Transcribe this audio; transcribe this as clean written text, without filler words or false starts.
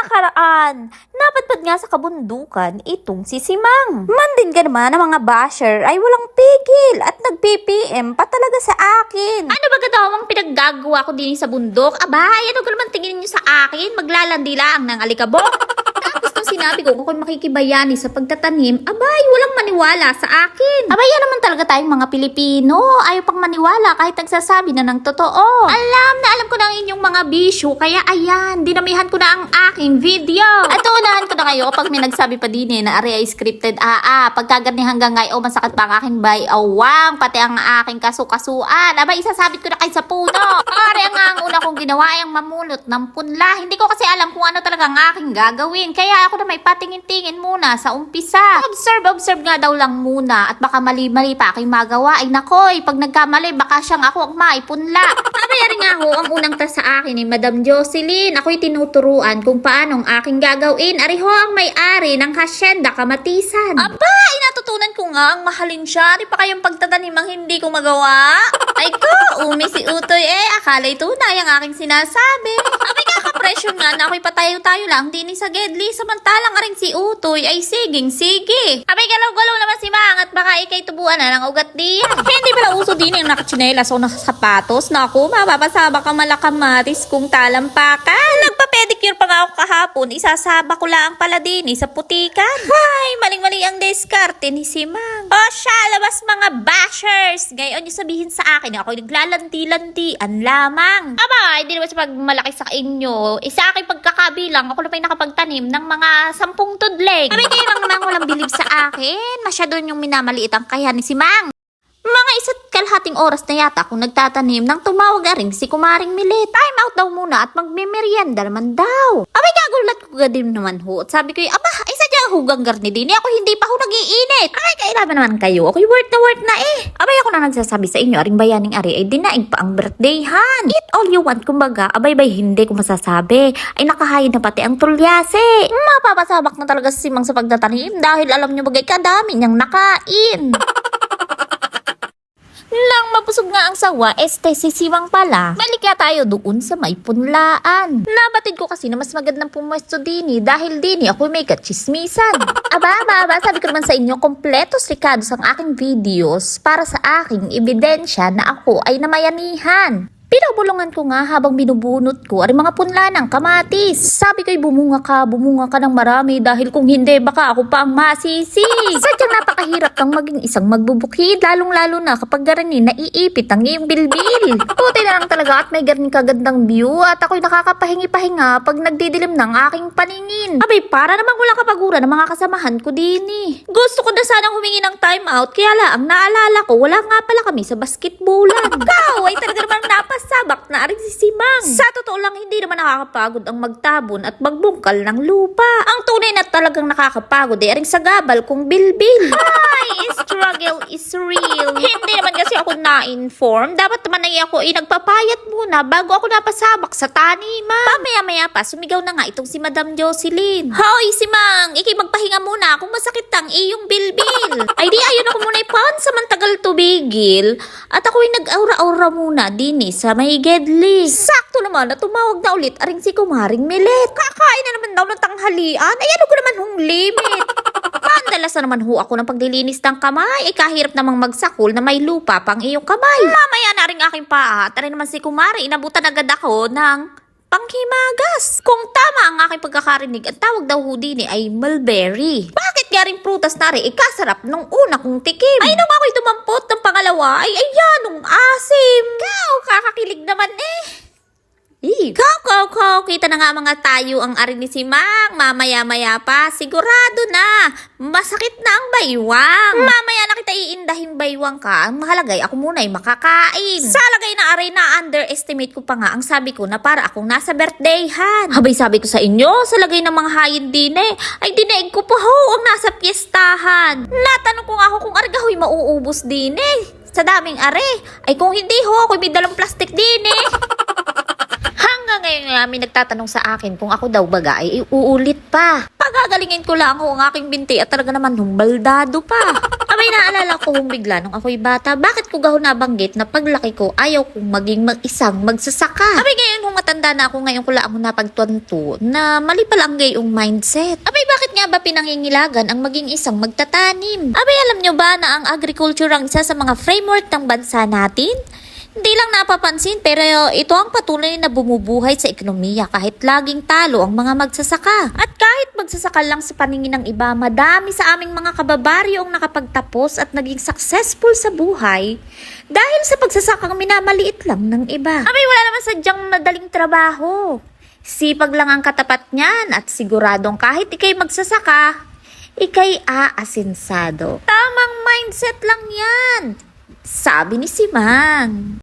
nakaraan, napadpad nga sa kabundukan itong si Simang. Mandin ka naman ng mga basher ay walang pigil at nag-PPM pa talaga sa akin. Ano ba gadawang pinaggagawa ko din sa bundok? Abay, ano ka naman tingin niyo sa akin? Maglalandi lang ng alikabok. Tapos nung sinabi ko kung makikibayani sa pagtatanim, abay, walang maniwala sa akin. Abay, yan naman talaga tayong mga Pilipino. Ayaw pang maniwala kahit nagsasabi na ng totoo. Alam ko na ang inyong mga bisyo, kaya ayan, dinamihan ko na ang aking video. At unahan ko na kayo kapag may nagsabi pa din na ari ay scripted. Pagkagarni hanggang ngayon, masakit pa ang aking bay, awang, pati ang aking kasukasuan. Abay, isasabit ko na kayo sa puno. Ari ang una kong ginawa ay ang mamulot ng punla. Hindi ko kasi alam kung ano talaga ang aking gagawin. Kaya ako na may patingin-tingin muna sa umpisa. Observe nga daw lang muna. At baka mali-mali pa aking magawa. Ay nakoy, pag nagkamali, baka siyang ako ang maipunla. Abay, nga ho, ang unang tas sa akin ay Madam Jocelyn. Ako'y tinuturuan kung paano ang aking gagawin. Ari ho ang may-ari ng Hacienda Kamatisan. Aba, natutunan ko nga ang mahalin siya. Di pa kayong pagtatanim ang hindi ko magawa. Ay ko, umi si Utoy akala'y tunay ang aking sinasabi. Abay, kakapresyon nga na ako'y patayo-tayo lang din sa Gedli. Samantalang aring si Utoy ay siging-sige. Abay, galaw-galaw naman si Mang at baka ikay tubuan na ng ugat diyan. Hindi pala uso din yung nakatsinelas o nakasapatos. Naku, mapapasaba ka malakamatis kung talampakan. Nagpa-pedicure pa nga ako kahapon. Isasaba ko lang pala din sa putikan. Hay, maling-mali ang diskarte ni si Mang. O siya, labas mga bashers. Ngayon yung sabihin sa akin, ako'y naglalanti-lantian lamang. Aba, hindi naman sa pagmalaki sa inyo. Sa aking pagkakabilang, ako na may nakapagtanim ng mga 10 tudling. Abay, kayo lang naman walang bilib sa akin. Masyado yung minamaliit ang kaya ni si Mang. Mga 1.5 oras na yata kung nagtatanim nang tumawag na rin si Kumaring Milit. Time out daw muna at magmemerienda naman daw. Abay, gagulat ko din naman ho. At sabi ko, aba, ay sadyang hugang garni din. Ako hindi pa ho nag-iinit. Ay, kailangan naman kayo. Ako'y work na Abay, ako na nagsasabi sa inyo, aring bayaning ari ay dinaig pa ang birthdayhan. Eat all you want, kumbaga. Abay, hindi ko masasabi. Ay, nakahayin na pati ang tulyase. Mapapasabak na talaga si Simang sa pagtatanim dahil alam nyo bagay kadami niyang nakain. Lang mapusog nga ang sawa, si Simang pala. Balik kaya tayo doon sa may punlaan. Nabatid ko kasi na mas magandang pumwesto dini dahil dini ako may katsismisan. Aba, sabi ko naman sa inyo, kompletos rikados ang aking videos para sa aking ebidensya na ako ay namayanihan. Pinabulungan ko nga habang binubunot ko ang mga punla ng kamatis. Sabi ko'y bumunga ka ng marami dahil kung hindi baka ako pa ang masisi. Sadyang napakahirap kang maging isang magbubukid, lalong-lalo na kapag garanin naiipit ang iyong bilbil. Puti na lang talaga at may garing kagandang view at ako'y nakakapahingi-pahinga pag nagdidilim ng aking paningin. Abay, para namang walang kapaguran ng mga kasamahan ko din Gusto ko na sanang humingi ng time out, kaya lang naalala ko wala nga pala kami sa basketballan. Ikaw ay talaga naman napasabak na aring si Simang. Sa totoo lang, hindi naman nakakapagod ang magtabon at magbungkal ng lupa. Ang tunay na talagang nakakapagod ay aring sagabal kung bilbil. Ay, struggle is real. Hindi naman kasi ako na-inform. Dapat naman ay ako ay nagpapayat muna bago ako napasabak sa taniman. Pamaya-maya pa, sumigaw na nga itong si Madam Jocelyn. Hoy, Simang, iki magpahinga muna kung masakit ang iyong bilbil. Ay di, ayun ako muna ipan sa mantagal tubigil. At ako ay nag-aura-aura muna din sa may Gedli. Sakto naman na tumawag na ulit aring si Kumaring Milit. Kakain na naman daw ng tanghalian. Ay ano ko naman hong limit. Pandalas na naman ho ako ng paglilinis ng kamay. Kahirap namang magsakol na may lupa pang iyong kamay. Mamaya na rin aking paa. At rin naman si Kumari, inabutan agad ako ng panghimagas. Kung tama ang aking pagkakarinig, ang tawag daw ho din ay mulberry. Bakit nga rin prutas na rin ikasarap nung una kong tikim? Ay, nung ako'y tumampot ng pangalawa, ay ayan, nung asim. Kakakilig naman Kaw, kita na nga mga tayo ang ari ni si Mang. Mamaya-maya pa, sigurado na. Masakit na ang baywang. Mamaya na kita iindahin baywang ka. Ang mahalagay, ako muna ay makakain. Sa lagay na ari na underestimate ko pa nga ang sabi ko na para akong nasa birthdayhan. Habay sabi ko sa inyo, sa lagay ng mga hayin din ay dinaig ko po ho ang nasa piyestahan. Natanong ko nga ako kung argahoy mauubos din sa daming are. Ay kung hindi ho, ako'y may dalang plastic din Hanggang ngayon nga may nagtatanong sa akin kung ako daw baga ay uulit pa. Pagagalingin ko lang ang aking binti at talaga naman baldado pa. Abay, naalala ko bigla nung ako'y bata, bakit ko gahon nabanggit na paglaki ko, ayaw kong maging mag-isang magsasaka. Abay, ngayon kung matanda na ako, ngayon ko lang napagtunto na mali pala ang gayong mindset. Abay, bakit nga ba pinangingilagan ang maging isang magtatanim? Abay, alam nyo ba na ang agriculture ang isa sa mga framework ng bansa natin? Hindi lang napapansin pero ito ang patuloy na bumubuhay sa ekonomiya kahit laging talo ang mga magsasaka. At kahit magsasaka lang sa paningin ng iba, madami sa aming mga kababaryo ang nakapagtapos at naging successful sa buhay dahil sa pagsasakang minamaliit lang ng iba. Abay, wala naman sadyang madaling trabaho. Sipag lang ang katapat niyan at siguradong kahit ikay magsasaka, ikay aasinsado. Tamang mindset lang yan, sabi ni Simang.